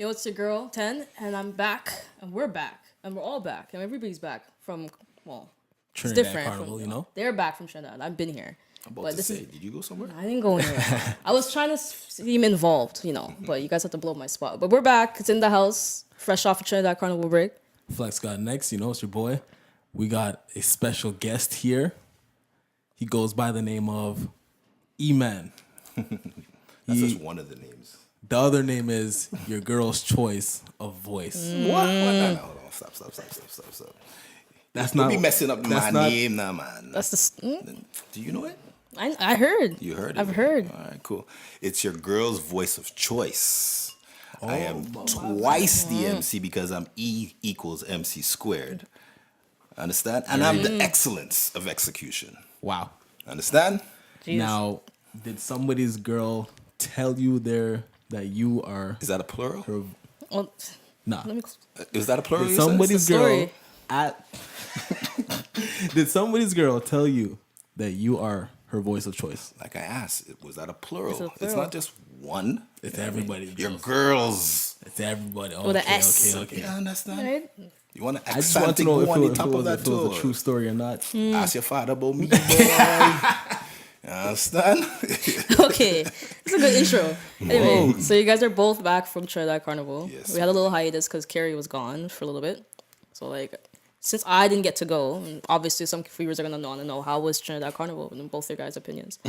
Yo, it's your girl, 10, and I'm back, and we're back, and we're all back, and everybody's back from, well, it's Trinidad different. Carnival, from, you know? They're back from Trinidad. I've been here. I'm about But to this say, is, did you go somewhere? I didn't go anywhere. I was trying to seem involved, but you guys have to blow my spot. But we're back. It's in the house, fresh off a Trinidad Carnival break. Flex got next, it's your boy. We got a special guest here. He goes by the name of E-Man. That's just one of the names. The other name is your girl's choice of voice. What? No, hold on. Stop. That's Don't not be messing up my not- name now, man. That's the. Do you know it? I heard. You heard it? I've heard. All right, cool. It's your girl's voice of choice. I am twice the MC because I'm E equals MC squared. Understand? And I'm the excellence of execution. Wow. Understand? Jeez. Now, did somebody's girl tell you that you are Is that a plural? her? Well, Nah. let me. Is that a plural? Did you said? somebody's girl story. at? Did somebody's girl tell you that you are her voice of choice? Like I asked, was that a plural? It's a It's plural. not just one. It's everybody. Your girls. It's everybody. With an S. Okay. You understand? Right? You want to I just want to accent know if go on the it top of was that a true door. story or not. Ask your father about me, boy. You understand? Okay, it's a good intro. Anyway, so you guys are both back from Trinidad Carnival. Yes. We had a little hiatus because Carrie was gone for a little bit. So since I didn't get to go, and obviously some viewers are gonna want to know how was Trinidad Carnival and both your guys' opinions.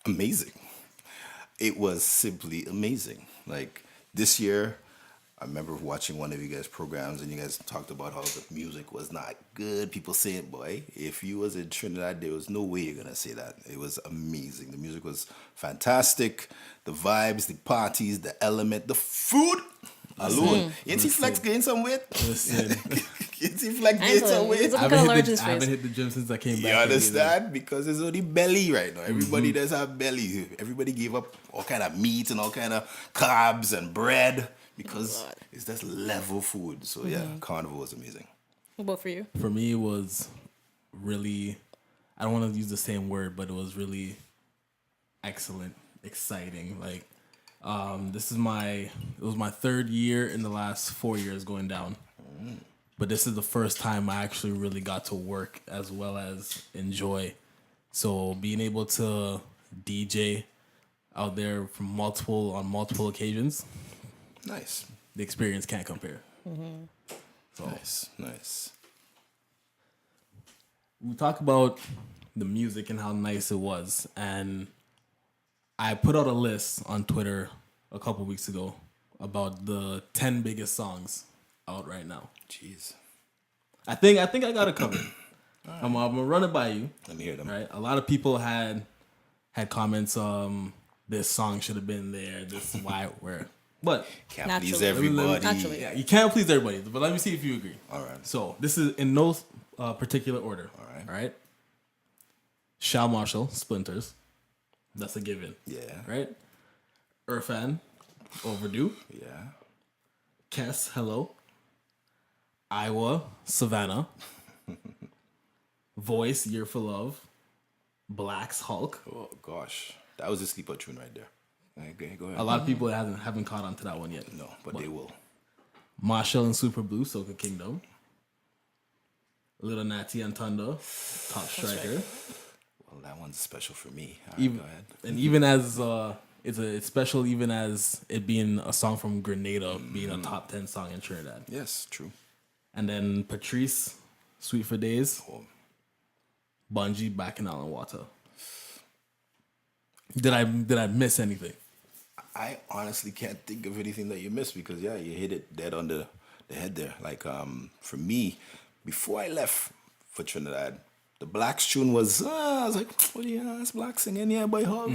Amazing. It was simply amazing. Like this year, I remember watching one of you guys' programs and you guys talked about how the music was not good. People saying, boy, if you was in Trinidad, there was no way you're going to say that. It was amazing. The music was fantastic. The vibes, the parties, the element, the food alone. Ain't he Flex gain some weight? Listen, Ain't he Flex I gain ain't some weight? telling I Look at haven't, the hit large the, his I haven't face. hit the gym since I came back. You understand? Because it's only belly right now. Everybody does have belly. Everybody gave up all kind of meat and all kind of carbs and bread because it's just level food. So yeah, Carnival was amazing. What about for you? For me, it was really, I don't want to use the same word, but it was really excellent, exciting. Like, it was my third year in the last 4 years going down. But this is the first time I actually really got to work as well as enjoy. So being able to DJ out there on multiple occasions, Nice. the experience can't compare. So Nice. we talk about the music and how nice it was, and I put out a list on Twitter a couple weeks ago about the 10 biggest songs out right now. Jeez. I think I got it covered. I'm gonna run it by you. Let me hear them. Right, a lot of people had comments. This song should have been there. This is why where, but Can't Naturally. please everybody. Naturally. yeah, you can't please everybody. But let me see if you agree. All right. So this is in no particular order. All right. All right. Shal Marshall, Splinters. That's a given. Yeah. Right. Irfan, Overdue. Yeah. Kess, Hello. Iowa, Savannah. Voice, Year for Love. Black's Hulk. Oh gosh, that was a sleeper tune right there. Okay, go ahead. A lot of people haven't caught on to that one yet. No, but they will. Marshall and Super Blue, Soca Kingdom. Little Natty and Thunder, Top Striker. Well, that one's special for me. All right, Even, go ahead. and even as it's special, even as it being a song from Grenada, being a top 10 song in Trinidad. Yes, true. And then Patrice, Sweet for Days. Oh, Bungie, Back in Island Water. Did I miss anything? I honestly can't think of anything that you missed because yeah, you hit it dead on the head there. Like for me, before I left for Trinidad, the Blacks tune was I was like, what do you ask Black singing here by Hog?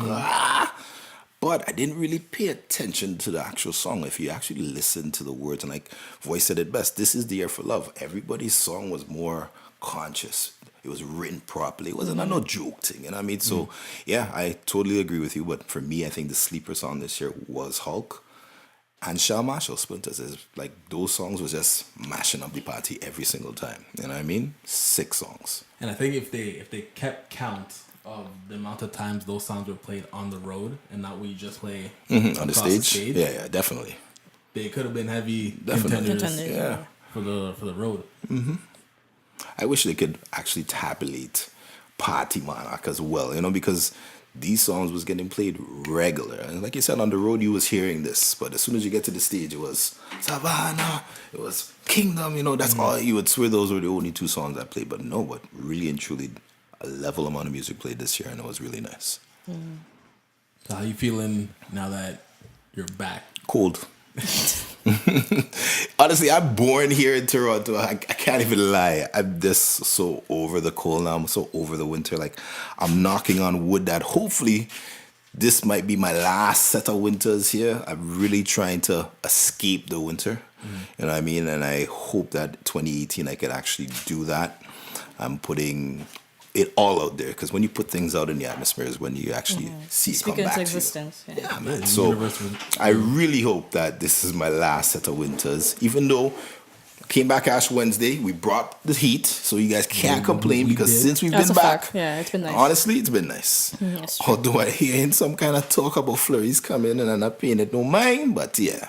But I didn't really pay attention to the actual song. If you actually listen to the words, and like Voice said it best, this is the year for love. Everybody's song was more conscious. It was written properly. It wasn't a no joke thing, you know what I mean? So yeah, I totally agree with you. But for me, I think the sleeper song this year was Hulk. And Shal Marshall, Splinters, is like those songs was just mashing up the party every single time. You know what I mean? 6 songs. And I think if they kept count of the amount of times those songs were played on the road and not we just play On the across stage? Yeah, definitely. they could have been heavy Definitely. contenders Yeah. for the road. I wish they could actually tabulate Party Monarch as well, because these songs was getting played regular. And like you said, on the road you was hearing this, but as soon as you get to the stage, it was Savannah, it was Kingdom, that's all you would swear those were the only two songs I played. But no, but really and truly, a level amount of music played this year, and it was really nice. So how you feeling now that you're back? Cold. Honestly, I'm born here in Toronto. I can't even lie. I'm just so over the cold now. I'm so over the winter. Like, I'm knocking on wood that hopefully this might be my last set of winters here. I'm really trying to escape the winter. You know what I mean? And I hope that 2018 I can actually do that. I'm putting it all out there, because when you put things out in the atmosphere is when you actually see it Speak come back into to you. existence. Yeah, man. the So universe will- I really hope that this is my last set of winters. Even though came back Ash Wednesday, we brought the heat, so you guys can't complain, we because did. since we've That's been a back, fact. Yeah, it's been nice. honestly, it's been nice. that's true. Although I hearing some kind of talk about flurries coming, and I'm not paying it no mind, but yeah.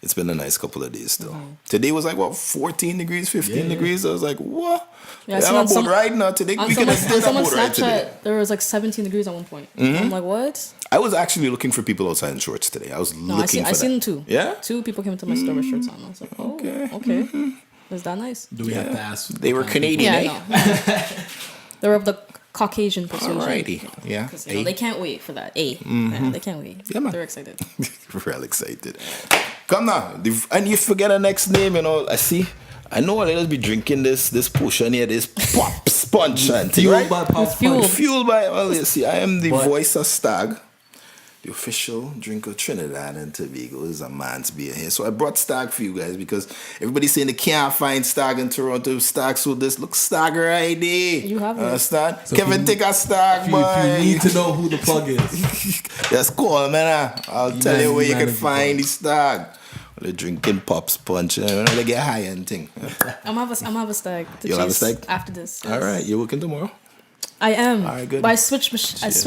It's been a nice couple of days still. Today was like, 14 degrees, 15 Yeah. degrees? I was like, what? Yeah, I Yeah, seen I'm on a boat some- ride now. Today On we can someone's, stay on on someone's boat ride today. Snapchat, there was like 17 degrees at one point. I'm like, what? I was actually looking for people outside in shorts today. I was No, looking for I seen that. two. Yeah? 2 people came into my store with shirts on. I was like, oh, Okay. okay. Was that nice? Do we have to ask? They were what kind of Canadian, Yeah, eh? no. They were of the Caucasian persuasion. Alrighty. Yeah. Because they can't wait for that. Yeah, they can't wait. Yeah, man. They're excited. Real excited. Come now. And you forget the next name and all. I see. I know let us be drinking this potion here, this pop sponge and thing, Fueled right? by Pop It's fueled. Sponge. Fueled by, well, you see, I am the But- voice of Stag, the official drink of Trinidad and Tobago. This is a man's beer here. So I brought Stag for you guys because everybody's saying they can't find Stag in Toronto. Stag, so this looks Stag right there. You have it. Understand? So Kevin, if you- take a Stag, If boy. you need to know who the plug is, Just call, man. I'll tell man- you where you man can is the find plug. the Stag. Well, they're drinking pop sponge. They get high and thing. I'm gonna have a stag to You'll have a chase stag? after this. All right, you're working tomorrow? I am. All right, good. But I switched the shift just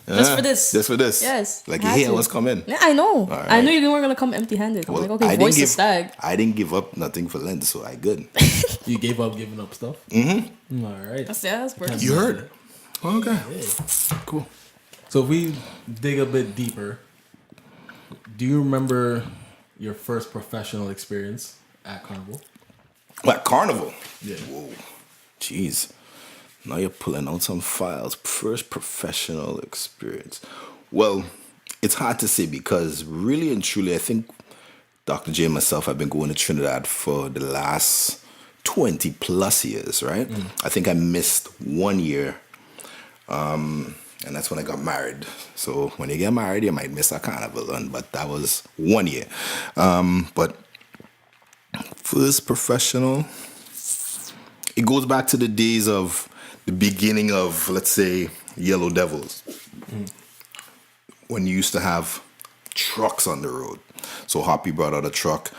Yeah, for this. Just for this? Yes. Like I you had hear to. what's coming? Yeah, I know. right. I knew you weren't gonna come empty-handed. I'm Well, like, okay, voice the stag. I didn't give up nothing for Lent, so I good. you gave up giving up stuff. Mm-hmm. All right. That's worse. You heard? Okay. Cool. So if we dig a bit deeper, do you remember your first professional experience at Carnival? What, Carnival? Yeah. Whoa. Jeez. Now you're pulling out some files. First professional experience. Well, it's hard to say because really and truly, I think Dr. J and myself have been going to Trinidad for the last 20 plus years, right? I think I missed 1 year. And that's when I got married. So when you get married, you might miss a carnival, but that was 1 year. But first professional, it goes back to the days of the beginning of, let's say, Yellow Devils, when you used to have trucks on the road. So Hoppy brought out a truck.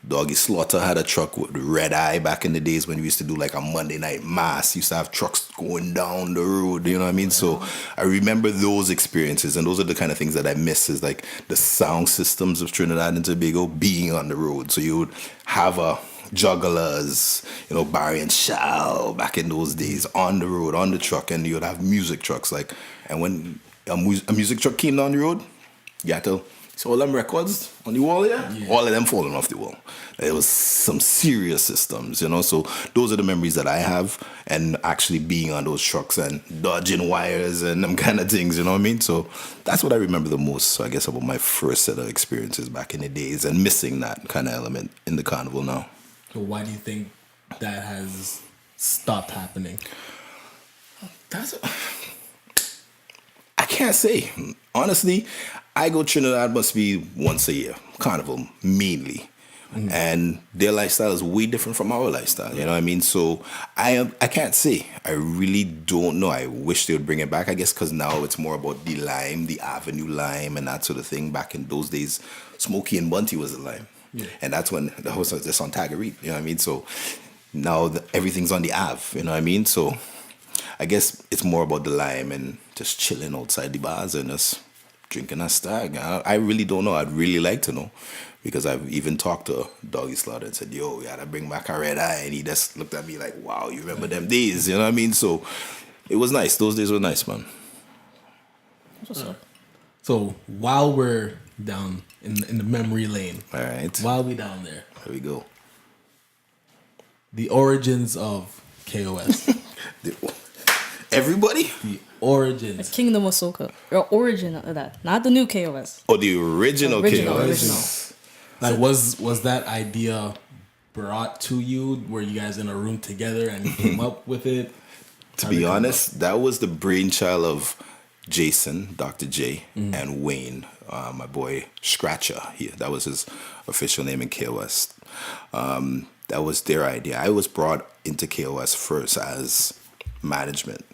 Doggy Slaughter had a truck with Red Eye back in the days when we used to do like a Monday night mass. Used to have trucks going down the road, you know what I mean? So I remember those experiences, and those are the kind of things that I miss, is like the sound systems of Trinidad and Tobago being on the road. So you would have a jugglers, Barry and Shao back in those days on the road, on the truck, and you would have music trucks. And when a music truck came down the road, you had to see all them records on the wall here, all of them falling off the wall. It was some serious systems, So those are the memories that I have, and actually being on those trucks and dodging wires and them kind of things, you know what I mean? So that's what I remember the most. So I guess about my first set of experiences back in the days, and missing that kind of element in the carnival now. So why do you think that has stopped happening? I can't say. Honestly, I go Trinidad must be once a year, carnival mainly. And their lifestyle is way different from our lifestyle, you know what I mean? So I can't say. I really don't know. I wish they would bring it back, I guess, because now it's more about the lime, the Avenue lime, and that sort of thing. Back in those days, Smokey and Bunty was the lime. Yeah. And that's when the host was just on Tagareet, you know what I mean? So now everything's on the Ave, you know what I mean? So I guess it's more about the lime and just chilling outside the bars and just drinking a stag. I really don't know. I'd really like to know. Because I've even talked to Doggy Slaughter and said, yo, you gotta bring back a red eye. And he just looked at me like, wow, you remember them days? You know what I mean? So it was nice. Those days were nice, man. What's up? So while we're down in the memory lane, All right. while we down there, There we go. the origins of KOS. Everybody? The origins. Kingdom of Soca. Your origin of that. Not the new KOS. Oh, the original Original, KOS. original. Like, was that idea brought to you? Were you guys in a room together and you came up with it? To be honest, that was the brainchild of Jason, Dr. J, and Wayne, my boy Scratcher. That was his official name in KOS. That was their idea. I was brought into KOS first as management.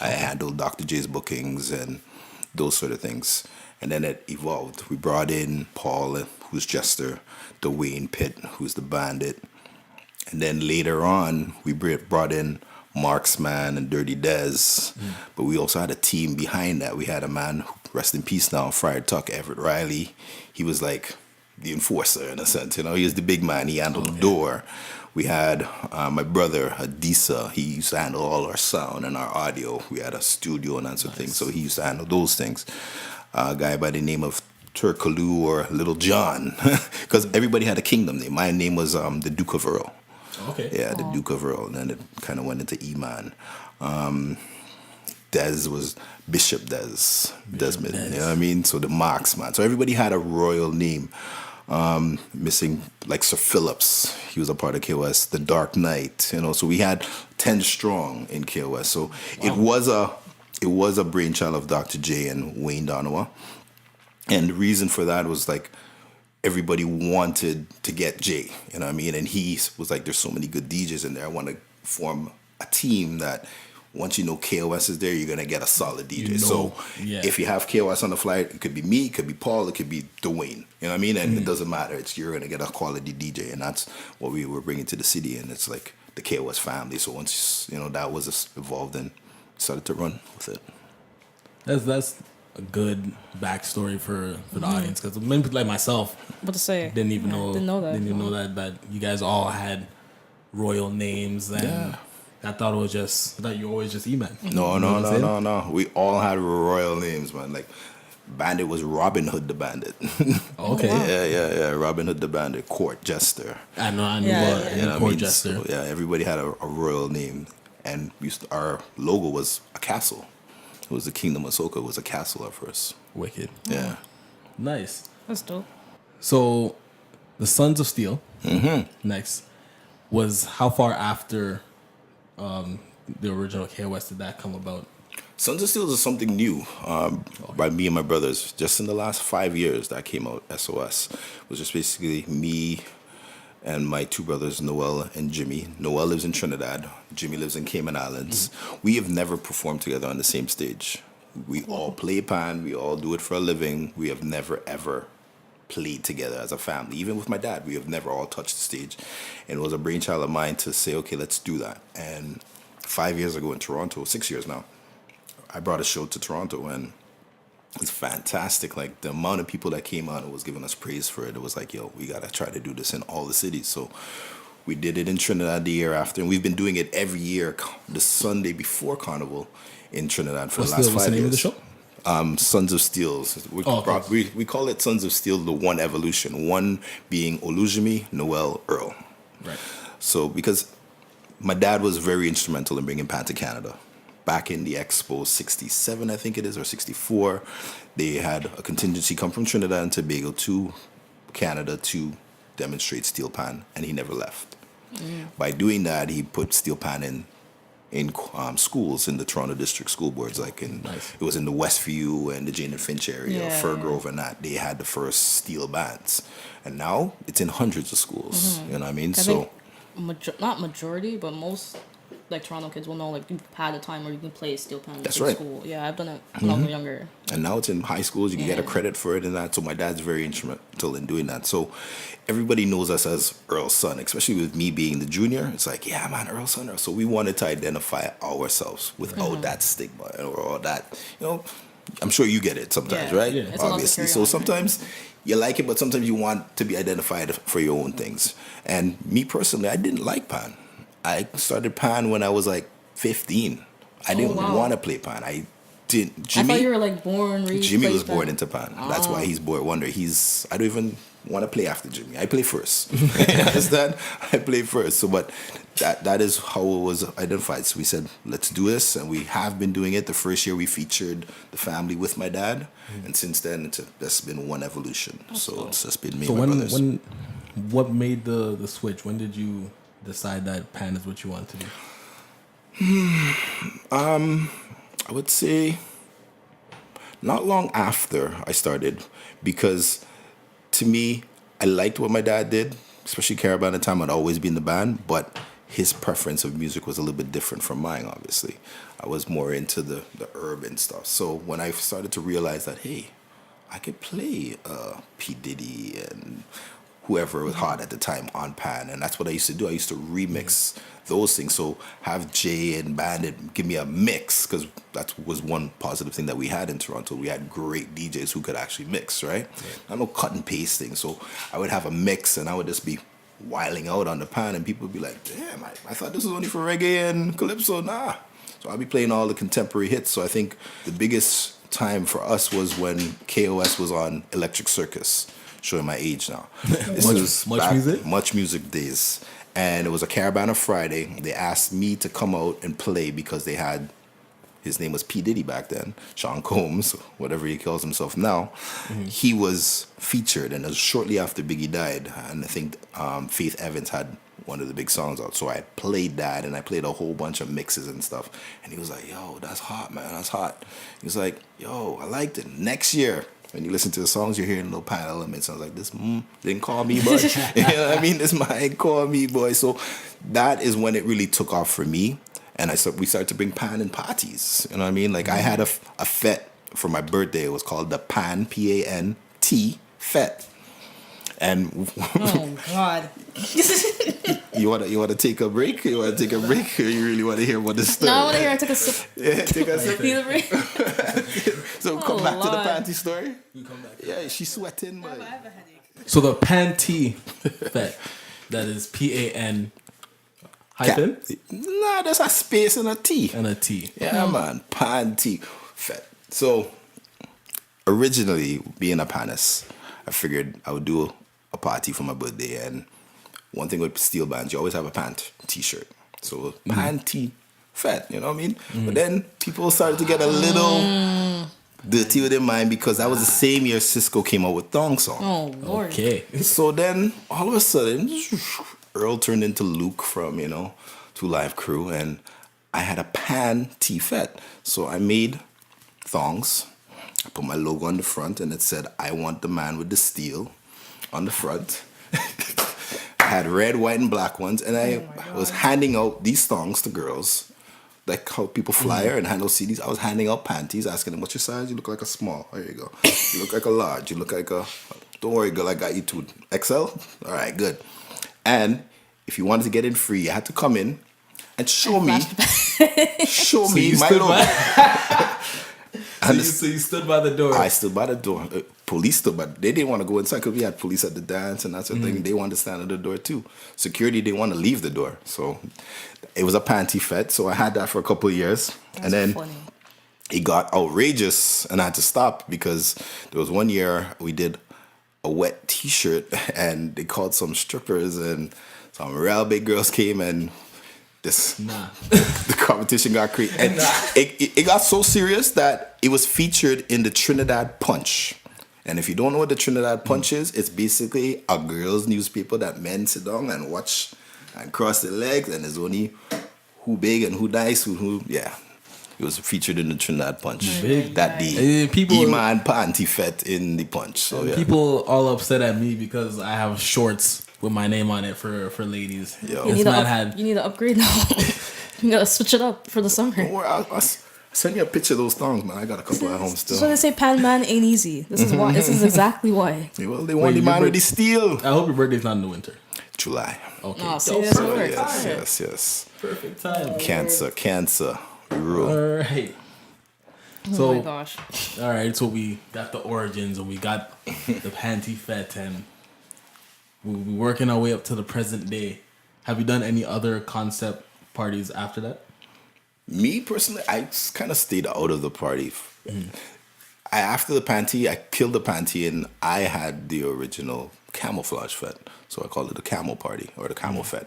I handled Dr. J's bookings and those sort of things. And then it evolved. We brought in Paul, who's Jester, Dwayne Pitt, who's the bandit. And then later on, we brought in Marksman and Dirty Dez. But we also had a team behind that. We had a man, rest in peace now, Friar Tuck, Everett Riley. He was like the enforcer in a sense. You know, he was the big man. He handled the door. We had my brother, Adisa. He used to handle all our sound and our audio. We had a studio and that sort of thing. So he used to handle those things. A guy by the name of Turkaloo or Little John. Because everybody had a kingdom name. My name was the Duke of Earl. Okay. Yeah, the Duke of Earl. And then it kind of went into E-Man. Des was Bishop Desmond. Des. You know what I mean? So the Marksman. So everybody had a royal name. Missing like Sir Phillips, he was a part of KOS. The Dark Knight, you know. So we had 10 strong in KOS. So it was a brainchild of Dr. J and Wayne Donowa. And the reason for that was like everybody wanted to get Jay, you know what I mean? And he was like, there's so many good DJs in there. I want to form a team that once you know KOS is there, you're going to get a solid DJ. You know, so yeah. if you have KOS on the flight, it could be me, it could be Paul, it could be Dwayne. You know what I mean? And it doesn't matter. You're going to get a quality DJ. And that's what we were bringing to the city. And it's like the KOS family. So once, you know, that was evolved and started to run with it. That's a good backstory for the audience, because many people like myself What to say? didn't even know that. Didn't even know that you guys all had royal names, and I thought you were always just E-Man. No. We all had royal names, man. Like Bandit was Robin Hood the Bandit. Okay. Yeah. Robin Hood the Bandit, Court Jester. I know. You know what I Court mean? Jester. So, yeah, everybody had a royal name, and our logo was a castle. It was the Kingdom of Soca. It was a castle at first. Wicked. Yeah. Nice. That's dope. So, the Sons of Steel. Next was how far after the original KOS did that come about? Sons of Steel is something new by me and my brothers. Just in the last 5 years that came out, SOS. It was just basically me and my two brothers, Noel and Jimmy. Noel lives in Trinidad. Jimmy lives in Cayman Islands. We have never performed together on the same stage. We all play pan. We all do it for a living. We have never, ever played together as a family. Even with my dad, we have never all touched the stage. And it was a brainchild of mine to say, okay, let's do that. And 5 years ago in Toronto, 6 years now, I brought a show to Toronto, and it's fantastic. Like the amount of people that came out and was giving us praise for it. It was like, yo, we gotta try to do this in all the cities. So we did it in Trinidad the year after, and we've been doing it every year, the Sunday before Carnival in Trinidad for the last 5 years. What's the name of the show? Sons of Steels. We call it Sons of Steel, the one evolution. One being Olujimi, Noel, Earl. Right. So because my dad was very instrumental in bringing Pan to Canada. Back in the Expo 67, I think it is, or 64, they had a contingency come from Trinidad and Tobago to Canada to demonstrate steel pan, and he never left. By doing that, he put steel pan in schools in the Toronto District School Boards, like it was in the Westview and the Jane and Finch area, Fir Grove and that. They had the first steel bands, and now it's in hundreds of schools. You know what I mean? Not majority, but most like Toronto kids will know, like you've had a time where you can play steel pan in school. Yeah, I've done it when I was younger. And now it's in high schools. You can get a credit for it and that. So my dad's very instrumental in doing that. So everybody knows us as Earl's son, especially with me being the junior. It's like, yeah, man, Earl's son. So we wanted to identify ourselves without that stigma or all that. You know, I'm sure you get it sometimes, Yeah. right? Yeah. It's a lot to Obviously. carry So on. sometimes you like it, but sometimes you want to be identified for your own things. And me personally, I didn't like pan. I started pan when I was like 15. I didn't wow. want to play pan. I didn't. I thought you Jimmy, were like born, raised. Jimmy played was born pan. into pan. That's why he's boy wonder. I don't even want to play after Jimmy. I play first. You understand? I play first. So, but that is how it was identified. So we said, let's do this, and we have been doing it. The first year we featured the family with my dad, and since then it's just been one evolution. So it's just been me So and my brothers. what made the switch? When did you decide that pan is what you want to do? I would say not long after I started, because to me, I liked what my dad did, especially Caravan at the time. I'd always been in the band, but his preference of music was a little bit different from mine, obviously. I was more into the urban stuff. So when I started to realize that, hey, I could play P. Diddy and whoever was hot at the time on pan, and that's what I used to do. I used to remix those things. So have Jay and Bandit give me a mix, because that was one positive thing that we had in Toronto. We had great DJs who could actually mix, right? Not no cut and paste thing. So I would have a mix, and I would just be whiling out on the pan, and people would be like, damn, I thought this was only for reggae and calypso. Nah. So I'll be playing all the contemporary hits. So I think the biggest time for us was when KOS was on Electric Circus. Showing my age now. This was Much Music? Much Music days. And it was a Caravana Friday. They asked me to come out and play because they had, his name was P. Diddy back then, Sean Combs, whatever he calls himself now. He was featured, and it was shortly after Biggie died. And I think Faith Evans had one of the big songs out. So I played that, and I played a whole bunch of mixes and stuff. And he was like, yo, that's hot, man, that's hot. He was like, yo, I liked it. Next year, when you listen to the songs, you're hearing little pan elements. I was like, this didn't call me, boy. You know what I mean? This might call me, boy. So that is when it really took off for me. And we started to bring pan in parties. You know what I mean? Like I had a fete for my birthday. It was called the Pan, P-A-N-T, fete. And Oh God. you wanna take a break? You wanna take a break, or you really wanna hear what this story? No, I want to hear. I took a sip. Yeah, take a sip. Feel the break. So come back to the Lord. panty story. You come back. Yeah, she's sweating, but So the panty fet, that is PAN hyphen Nah, there's a space and a T. and a T. Yeah, man, panty fete. So originally, being a panis, I figured I would do a party for my birthday, and one thing with steel bands, you always have a pant t-shirt. So panty fete, you know what I mean? But then people started to get a little dirty with their mind, because that was the same year Cisco came out with Thong Song. Oh Lord. Okay. So then all of a sudden, Earl turned into Luke from, Two Live Crew, and I had a pan T-Fet. So I made thongs. I put my logo on the front, and it said, I want the man with the steel on the front. I had red, white, and black ones, and I was handing out these thongs to girls, like how people flyer and handle CDs. I was handing out panties, asking them, what's your size? You look like a small. There you go. You look like a large. You look like a... Don't worry, girl, I got you to XL. All right, good. And if you wanted to get in free, you had to come in and show me you my stood logo. by- And So you stood by the door. I stood by the door. Police stood by. They didn't want to go inside because we had police at the dance and that sort of thing. They wanted to stand at the door too. Security didn't want to leave the door. So it was a panty fete. So I had that for a couple of years. And then funny. it got outrageous, and I had to stop because there was one year we did a wet T-shirt, and they called some strippers, and some real big girls came, and the competition got crazy. And it got so serious that it was featured in the Trinidad Punch. And if you don't know what the Trinidad Punch is, it's basically a girls' newspaper that men sit down and watch and cross their legs, and there's only who big and who nice, who yeah. It was featured in the Trinidad Punch Big. that day. People- E-Man panty fet in the Punch. So yeah. People all upset at me because I have shorts with my name on it for ladies. Yo. You This need, man to had you need to upgrade now. You gotta switch it up for the summer. Don't worry, I'll send you a picture of those thongs, man. I got a couple at home That's why still. they say pan man ain't easy. This is why. This is exactly why. Well, they want the your man with birth- the steel. I hope your birthday's not in the winter. July. Okay. Oh, see, Dope. that's Oh, what yes. Perfect time. Cancer. We rule. All right. Oh my So, gosh. all right, so we got the origins and we got the Panty Fete, and we're working our way up to the present day. Have you done any other concept parties after that? Me personally, I kind of stayed out of the party. After the panty, I killed the panty, and I had the original camouflage fete. So I called it the camel party or the camel fete.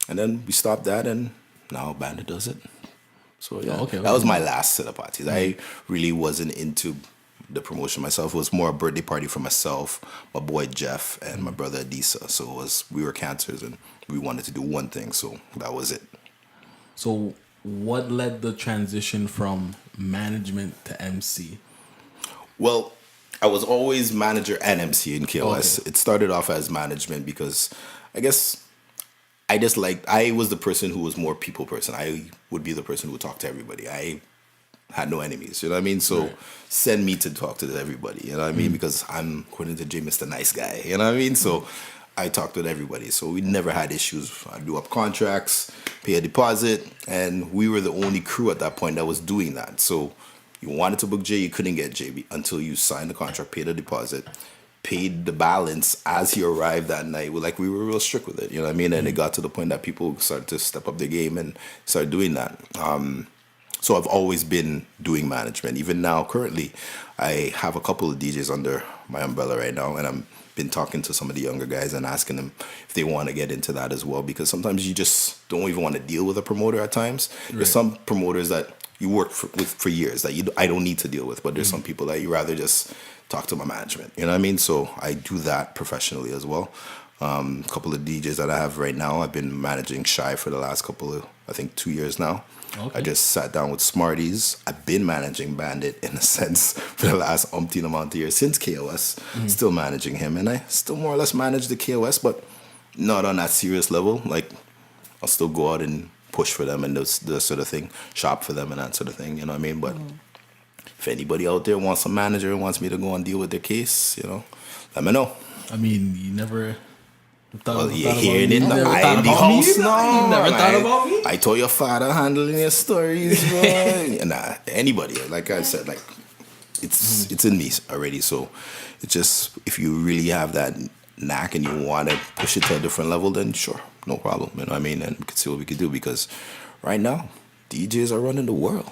And then we stopped that, and now Bandit does it. So yeah, Oh, okay, that was okay. my last set of parties. I really wasn't into the promotion myself. It was more a birthday party for myself, my boy Jeff, and my brother Adisa. So it was, we were cancers, and we wanted to do one thing. So that was it. So, what led the transition from management to MC? Well, I was always manager and MC in KOS. Okay. It started off as management because I guess I was the person who was more people person. I would be the person who would talk to everybody. I had no enemies, you know what I mean? So Right. send me to talk to everybody, you know what I mean? Because I'm, according to Jay, Mr. Nice Guy, you know what I mean? So I talked with everybody. So we never had issues. I do up contracts, pay a deposit, and we were the only crew at that point that was doing that. So you wanted to book Jay, you couldn't get Jay until you signed the contract, paid a deposit, paid the balance as he arrived that night. We were real strict with it, you know what I mean? And it got to the point that people started to step up their game and start doing that. So I've always been doing management. Even now, currently, I have a couple of DJs under my umbrella right now, and I'm been talking to some of the younger guys and asking them if they want to get into that as well. Because sometimes you just don't even want to deal with a promoter at times. There's some promoters that you work with for years that I don't need to deal with, but there's some people that you rather just talk to my management. You know what I mean? So I do that professionally as well. A couple of DJs that I have right now, I've been managing Shy for the last couple of, I think, 2 years now. Okay. I just sat down with Smarties. I've been managing Bandit in a sense for the last umpteen amount of years since KOS. Still managing him, and I still more or less manage the KOS, but not on that serious level. Like I'll still go out and push for them and those sort of thing, shop for them and that sort of thing. You know what I mean? But if anybody out there wants a manager and wants me to go and deal with their case, let me know. I mean, you never thought, Well, thought you're about hearing me? it You now. never I thought in the about me? house now. You never thought about me? I told your father handling your stories, bro. Nah, anybody. Like I said, like it's in me already. So it's just if you really have that knack and you want to push it to a different level, then sure, no problem. You know what I mean? And we can see what we can do because right now DJs are running the world.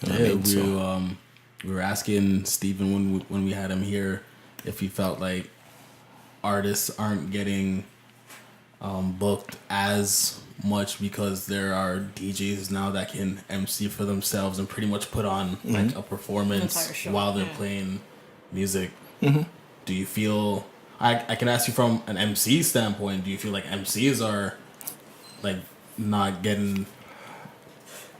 You know what I Yeah, mean? So, we were asking Steven when we had him here if he felt like artists aren't getting booked as much because there are DJs now that can MC for themselves and pretty much put on like a performance Entire show, while they're yeah. playing music. Do you feel I can ask you from an MC standpoint, do you feel like MCs are like not getting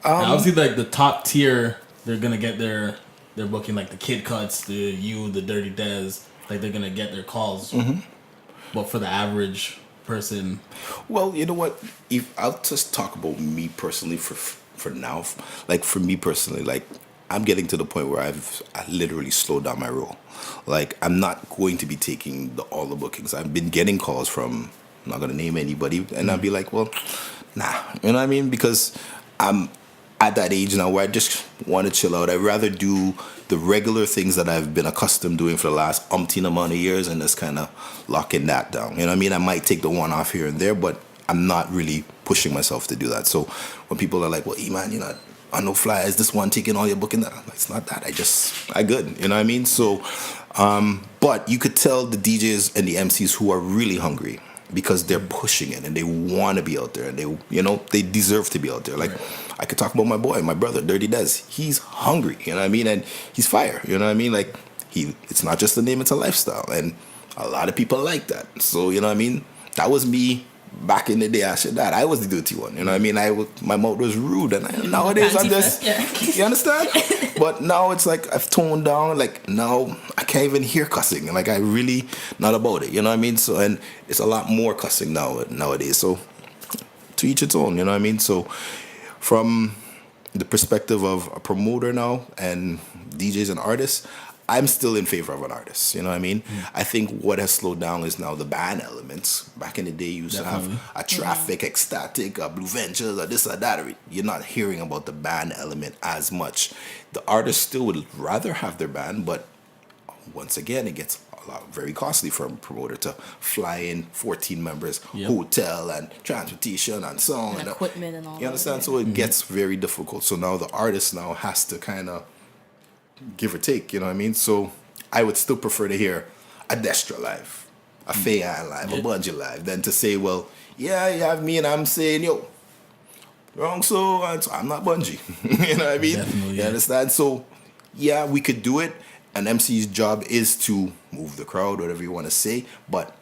obviously like the top tier, they're gonna get their booking, like the Kid Cuts, the Dirty Dez, like they're gonna get their calls. But for the average person, well, you know what? If I'll just talk about me personally for now. Like for me personally, like I'm getting to the point where I literally slowed down my role. Like I'm not going to be taking all the bookings. I've been getting calls from, I'm not gonna name anybody, and I'll be like, well, nah, you know what I mean? Because I'm at that age now where I just want to chill out. I'd rather do the regular things that I've been accustomed doing for the last umpteen amount of years and just kind of locking that down. You know what I mean? I might take the one off here and there, but I'm not really pushing myself to do that. So when people are like, well, E-man, you're not on no fly. Is this one taking all your booking? I'm like, it's not that. I good. You know what I mean? So, but you could tell the DJs and the MCs who are really hungry because they're pushing it and they want to be out there and they deserve to be out there. Like I could talk about my boy, my brother, Dirty Dez. He's hungry, you know what I mean? And he's fire, you know what I mean? Like it's not just a name, it's a lifestyle. And a lot of people like that. So, you know what I mean? That was me back in the day after that. I was the dirty one, you know what I mean? My mouth was rude and nowadays I'm just, you understand? But now it's like I've toned down, like now I can't even hear cussing. Like I really not about it, you know what I mean? So, and it's a lot more cussing nowadays. So to each its own, you know what I mean? So from the perspective of a promoter now and DJs and artists, I'm still in favor of an artist. You know what I mean? I think what has slowed down is now the band elements. Back in the day, you used Definitely. to have a Traffic, Ecstatic, a Blue Ventures, or this or that. You're not hearing about the band element as much. The artist still would rather have their band, but once again, it gets a lot very costly for a promoter to fly in 14 members, Yep. hotel and transportation and song And equipment and all You that, understand? yeah. So it gets very difficult. So now the artist now has to kind of give or take. You know what I mean? So I would still prefer to hear a Destra live, a Fayan live, a Bungie live, than to say, well, yeah, you have me and I'm saying, yo, wrong so I'm not Bungie. You know what I mean? Definitely, You yeah. understand? So yeah, we could do it. An MC's job is to move the crowd, whatever you want to say, but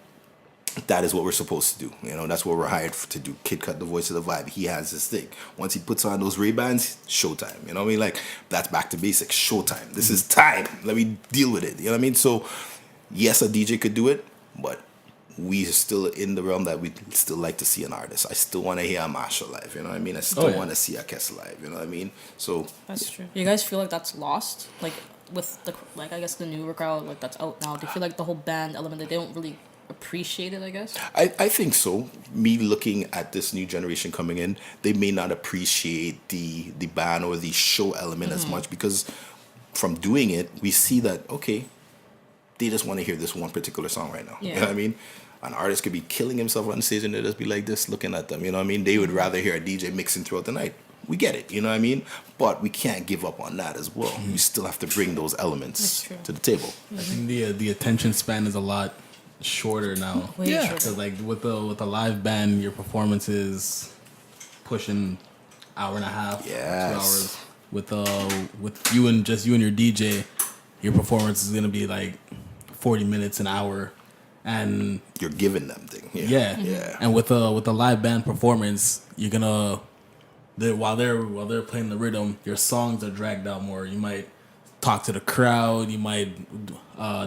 that is what we're supposed to do. You know, that's what we're hired to do. Kid Cut, the voice of the vibe. He has his thing. Once he puts on those Ray-Bans, showtime. You know what I mean? Like, that's back to basics. Showtime. This is time. Let me deal with it. You know what I mean? So, yes, a DJ could do it, but we are still in the realm that we still like to see an artist. I still want to hear a Marshall live. You know what I mean? I still yeah. want to see a Kess live. You know what I mean? So, That's true. You guys feel like that's lost? Like, with the, like, I guess the newer crowd, like, that's out now. Do you feel like the whole band element, that they don't really appreciate it, I guess? I think so. Me looking at this new generation coming in, they may not appreciate the band or the show element as much because from doing it, we see that, okay, they just want to hear this one particular song right now. You Yeah. know what I mean? An artist could be killing himself on stage and they just be like this looking at them. You know what I mean? They would rather hear a DJ mixing throughout the night. We get it, you know what I mean? But we can't give up on that as well. We still have to bring those elements That's true. to the table. I think the attention span is a lot shorter now. Way Yeah. shorter. Because like with the live band, your performance is pushing hour and a half, Yes. 2 hours. With you and your DJ, your performance is gonna be like 40 minutes, an hour, and You're giving them thing. yeah, Yeah. And with a live band performance, you're gonna while they're playing the rhythm, your songs are dragged out more. You might talk to the crowd. You might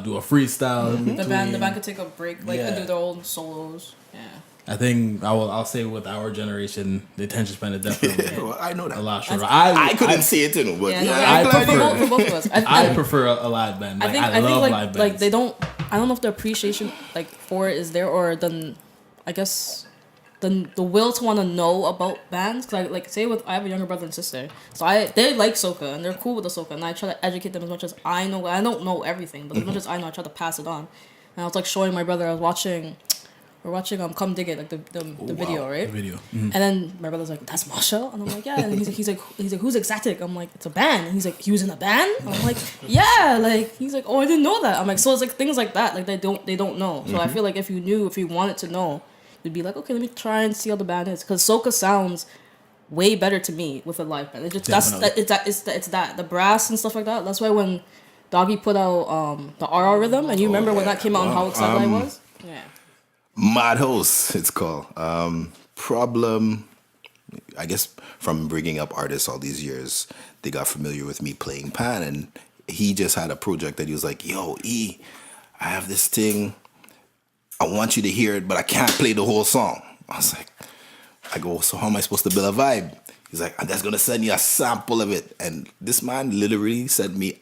do a freestyle. in The between. band could take a break, like, and Yeah. do their own solos. Yeah. I think I'll say with our generation, the attention span is definitely Well, I know that. a lot shorter. I couldn't see it too, but Yeah, yeah, no, I'm I glad prefer- for both of us. I prefer a live band. Like, I love like, live bands. like they don't. I don't know if the appreciation like for it is there, or then I guess the will to want to know about bands. Cause like say with I have a younger brother and sister, so they like Soca and they're cool with the Soca, and I try to educate them as much as I know. I don't know everything, but as much as I know, I try to pass it on. And I was like showing my brother. We're watching Come Dig It, like the video, wow. right? The video. And then my brother's like, "That's Masha," and I'm like, "Yeah." And he's like, "Who's Ecstatic?" I'm like, "It's a band." And he's like, "He was in a band?" I'm like, "Yeah." Like he's like, "Oh, I didn't know that." I'm like, so it's like things like that, like they don't know. So I feel like if you wanted to know, you'd be like, okay, let me try and see how the band is, because Soca sounds way better to me with a live band. It just Definitely. it's that the brass and stuff like that. That's why when Doggy put out the RR rhythm, and you remember when that came out and how excited I was. Yeah. Madhouse, it's called. Problem, I guess from bringing up artists all these years, they got familiar with me playing pan, and he just had a project that he was like, yo, E, I have this thing. I want you to hear it, but I can't play the whole song. I go, so how am I supposed to build a vibe? He's like, I'm just going to send you a sample of it. And this man literally sent me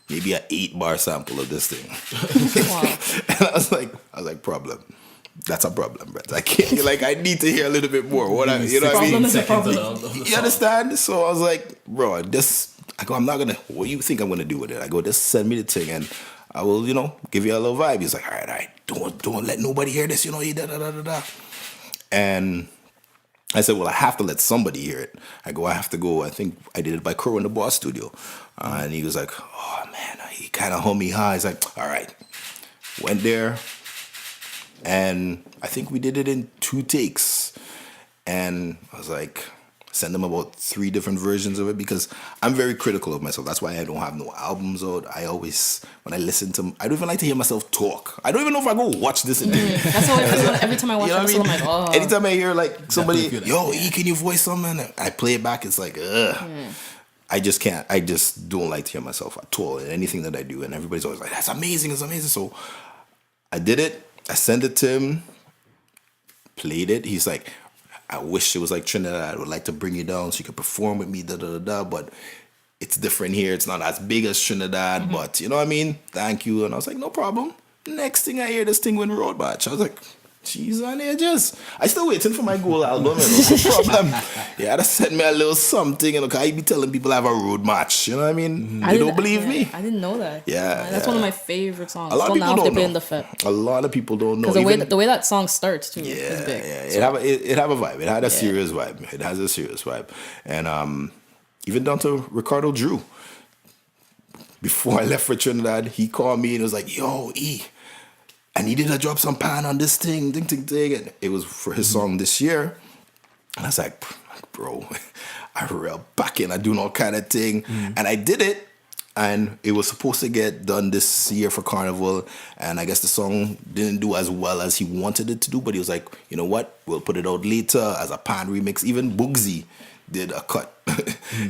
maybe an 8-bar sample of this thing. Wow. And I was like, problem. That's a problem, Brett. I can't. Like, I need to hear a little bit more. You know what I mean? Problem is a Seconds problem. of the You song. understand? So I was like, bro, I go, I'm not gonna. What do you think I'm gonna do with it? I go, just send me the thing, and I will, give you a little vibe. He's like, all right, don't let nobody hear this, da da da da da. And I said, well, I have to let somebody hear it. I have to go. I think I did it by Crow in the Boss Studio, and he was like, oh man, he kind of hummed me high. He's like, all right, went there. And I think we did it in 2 takes. And I was like, send them about 3 different versions of it, because I'm very critical of myself. That's why I don't have no albums out. I always, when I listen to, I don't even like to hear myself talk. I don't even know if I go watch this again. That's how I feel every time I watch You know what I episode. mean? I'm like, oh. Anytime I hear like somebody, Definitely yo, feel that. E, can you voice something? And I play it back. It's like, ugh. I just can't. I just don't like to hear myself at all in anything that I do. And everybody's always like, that's amazing. It's amazing. So I did it. I sent it to him. Played it. He's like, I wish it was like Trinidad. I would like to bring you down so you could perform with me. Da da da da. But it's different here. It's not as big as Trinidad, but you know what I mean? Thank you. And I was like, no problem. Next thing I hear, this thing went road match. I was like, jeez on edges. I still waiting for my goal album, you know, no problem. Yeah, just send me a little something, you know, 'cause I be telling people I have a road match. You know what I mean? They don't believe me. I didn't know that. Yeah, That's one of my favorite songs. A lot of people don't know. In the Fed. A lot of people don't know. Because the way that song starts too Yeah, is big. yeah. It have a vibe. It had a serious vibe. It has a serious vibe. And even down to Ricardo Drew. Before I left for Trinidad, he called me and was like, yo, E, I needed to drop some pan on this thing, ding. And it was for his song this year. And I was like, bro, I real back in, I doing all kind of thing. And I did it. And it was supposed to get done this year for Carnival. And I guess the song didn't do as well as he wanted it to do. But he was like, you know what? We'll put it out later as a pan remix. Even Bugsy did a cut.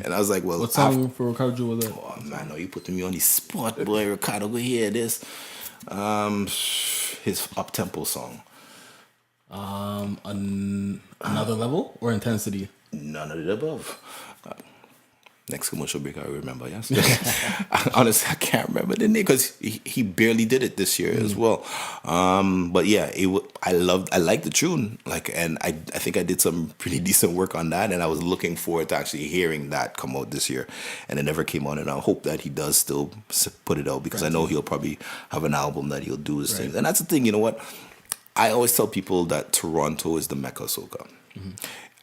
And I was like, well. What song for Ricardo Drew was that? Oh, man, no, you putting me on the spot, boy. Ricardo, go hear this. His up-tempo song. Another level or intensity? None of the above. Next commercial break, I remember. Yes, honestly, I can't remember the name because he barely did it this year as well. But yeah, I liked the tune. And I think I did some pretty decent work on that, and I was looking forward to actually hearing that come out this year. And it never came out, and I hope that he does still put it out because I know he'll probably have an album that he'll do his thing. And that's the thing, you know what? I always tell people that Toronto is the Mecca of Soca.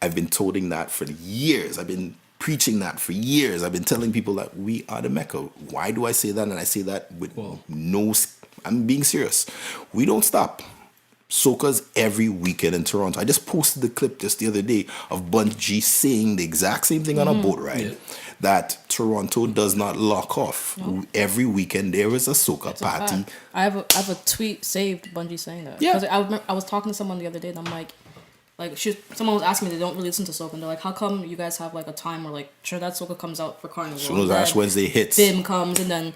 I've been toting that for years. I've been preaching that for years. I've been telling people that we are the Mecca. Why do I say that? And I say that with I'm being serious. We don't stop. Soca's every weekend in Toronto. I just posted the clip just the other day of Bunch G saying the exact same thing on a boat ride. That Toronto does not lock off. No. Every weekend there is a Soca party. I have a tweet saved, Bungie saying that. Yeah. Because I was talking to someone the other day and I'm like someone was asking me, they don't really listen to Soca, and they're like, how come you guys have like a time where like Trinidad Soca comes out for Carnival? As soon as Ash Wednesday hits, BIM comes and then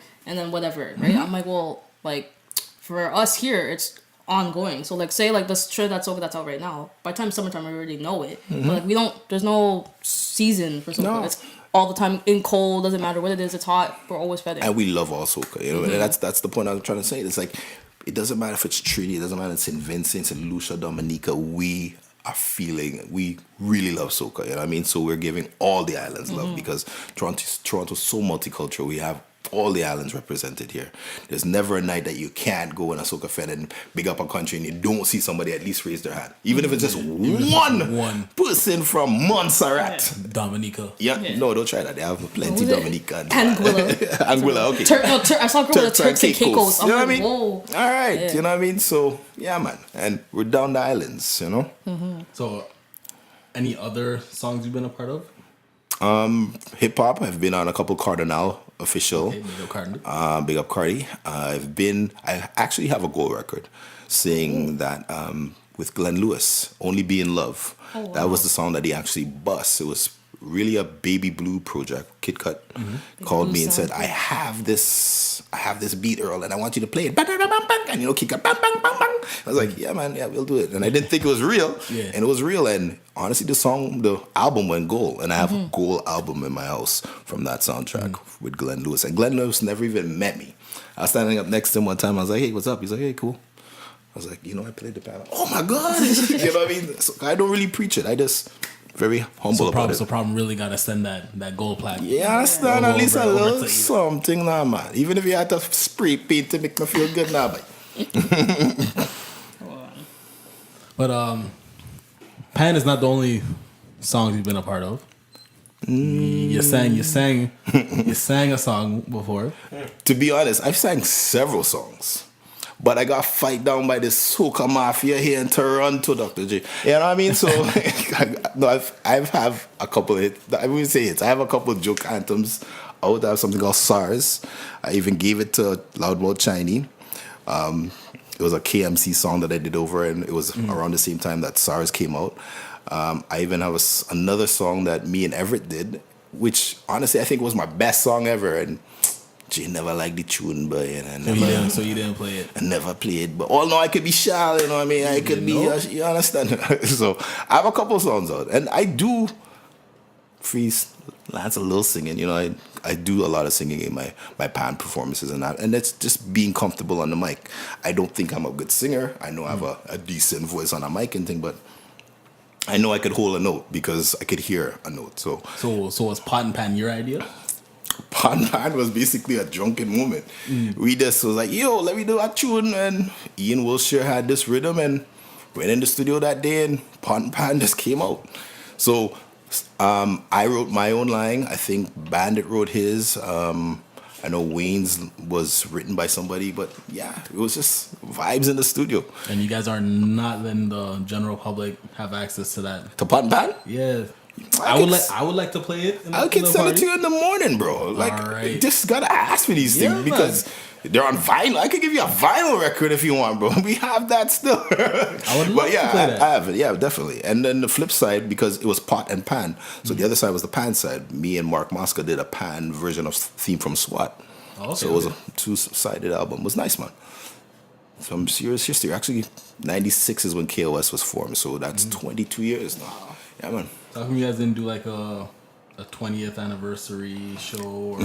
whatever, right? I'm like, well, like for us here, it's ongoing. So like say like this Trinidad Soca that's out right now, by the time summertime we already know it. But like there's no season for Soca. No. It's all the time in cold, doesn't matter what it is, it's hot, we're always fed in. And we love all Soca, you know, and that's the point I'm trying to say. It's like it doesn't matter if it's Trinity, it doesn't matter if it's St. Vincent, St. Lucia, Dominica, we really love Soca, you know what I mean? So we're giving all the islands love because Toronto's so multicultural. We have all the islands represented here. There's never a night that you can't go in a Soca Fed and big up a country and you don't see somebody at least raise their hand. Even if it's just one person from Montserrat. Dominica. Yeah, no, don't try that. They have plenty Dominica. Anguilla. Anguilla, okay. I saw a girl with Turks and Caicos. You know what I mean? Whoa. All right, you know what I mean? So, yeah, man. And we're down the islands, you know? So, any other songs you've been a part of? Hip hop. I've been on a couple Cardinal official. Okay, big up Cardi. I actually have a gold record saying that with Glenn Lewis, Only Be in Love. Oh, wow. That was the song that he actually bust. It was really a baby blue project. Kid Cut called me and said, I have this beat, Earl, and I want you to play it. And kick it, bang, bang, bang, bang. I was like, yeah, man, yeah, we'll do it. And I didn't think it was real. Yeah. And it was real. And honestly, the album went gold. And I have a gold album in my house from that soundtrack with Glenn Lewis. And Glenn Lewis never even met me. I was standing up next to him one time. I was like, hey, what's up? He's like, hey, cool. I was like, I played the piano. Oh, my God. You know what I mean? So I don't really preach it. I just very humble about it. So problem really got to send that gold plaque. Yeah, I stand at least a little something now, man. Even if you had to spray paint to make me feel good now, but. But Pan is not the only song you've been a part of. You sang a song before. To be honest, I've sang several songs. But I got fight down by the Soca Mafia here in Toronto, Dr. J. You know what I mean? So, I've have a couple of hits. I wouldn't say hits. I have a couple of joke anthems out. I have something called SARS. I even gave it to Loudmouth Chinese. It was a KMC song that I did over, and it was around the same time that SARS came out. I even have another song that me and Everett did, which honestly I think was my best song ever. And Jay never liked the tune, but so you didn't play it. I never played, but all know I could be shy, you know what I mean? I could be, you understand? So I have a couple songs out, and I do freelance a little singing. You know, I do a lot of singing in my band performances and that, and that's just being comfortable on the mic. I don't think I'm a good singer. I know I have a decent voice on a mic and thing, but I know I could hold a note because I could hear a note. So was pot and pan your idea? Pot and pan was basically a drunken moment. We just was like, yo, let me do a tune, and Ian Wilshire had this rhythm and went in the studio that day, and Pot and Pan just came out. So I wrote my own line. I think Bandit wrote his. I know Wayne's was written by somebody, but yeah, it was just vibes in the studio. And you guys are not letting the general public have access to that. To Pot and Pan? Yeah. I would like to play it. I can send it to you in the morning, bro. Like, Alright. just gotta ask me these things because they're on vinyl. I could give you a vinyl record if you want, bro. We have that still. I would love but yeah, to play that. I have it. Yeah, definitely. And then the flip side, because it was pot and pan, so the other side was the pan side. Me and Mark Mosca did a pan version of theme from SWAT. Okay, So it was a two-sided album. It was nice, man. Some serious history. Actually, 96 is when KOS was formed, so that's 22 years now. Yeah, man. How come you guys didn't do like a 20th anniversary show? Or...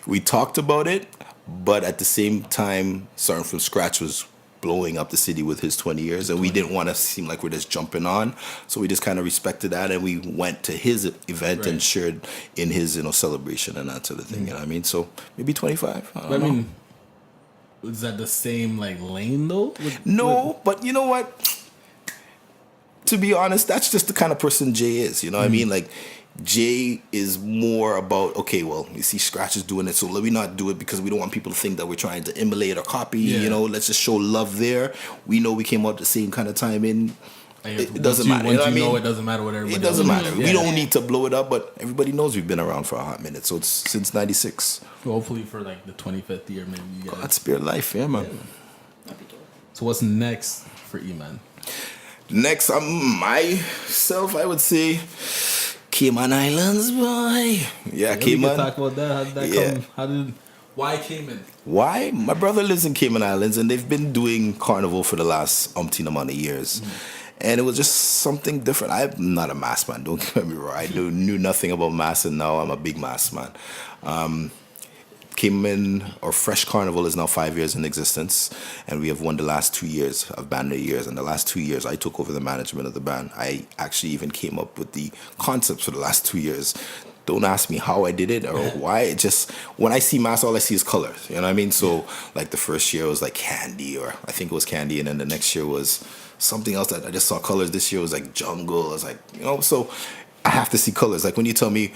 We talked about it, but at the same time, starting from scratch was blowing up the city with his 20 years, and we didn't want to seem like we're just jumping on, so we just kind of respected that, and we went to his event and shared in his celebration and that sort of thing. You know what I mean? So maybe 25. I don't know. Is that the same like lane though? But you know what? To be honest, that's just the kind of person Jay is. You know what I mean? Like, Jay is more about, okay, well, you see Scratch is doing it, so let me not do it because we don't want people to think that we're trying to emulate or copy. Yeah. Let's just show love there. We know we came out the same kind of time in. It doesn't matter. Once you know, it doesn't matter what everybody. It doesn't matter. Yeah. We don't need to blow it up, but everybody knows we've been around for a hot minute. So it's since '96. Well, hopefully for like the 25th year, maybe you guys. God's spirit life, yeah, man. So what's next for E-Man? Next, myself, I would say, Cayman Islands, boy. Yeah, Cayman. We can talk about that. How did that come? Why Cayman? Why? My brother lives in Cayman Islands, and they've been doing carnival for the last umpteen amount of years. And it was just something different. I'm not a mass man, don't get me wrong. I knew nothing about mass, and now I'm a big mass man. Cayman, or Fresh Carnival, is now 5 years in existence, and we have won the last 2 years of Band of the Years. And the last 2 years, I took over the management of the band. I actually even came up with the concepts for the last 2 years. Don't ask me how I did it or why. It just, when I see mass, all I see is colors. You know what I mean? So, like, the first year was like candy, or I think it was candy, and then the next year was something else that I just saw colors. This year was like jungle. I was like, so I have to see colors. Like, when you tell me,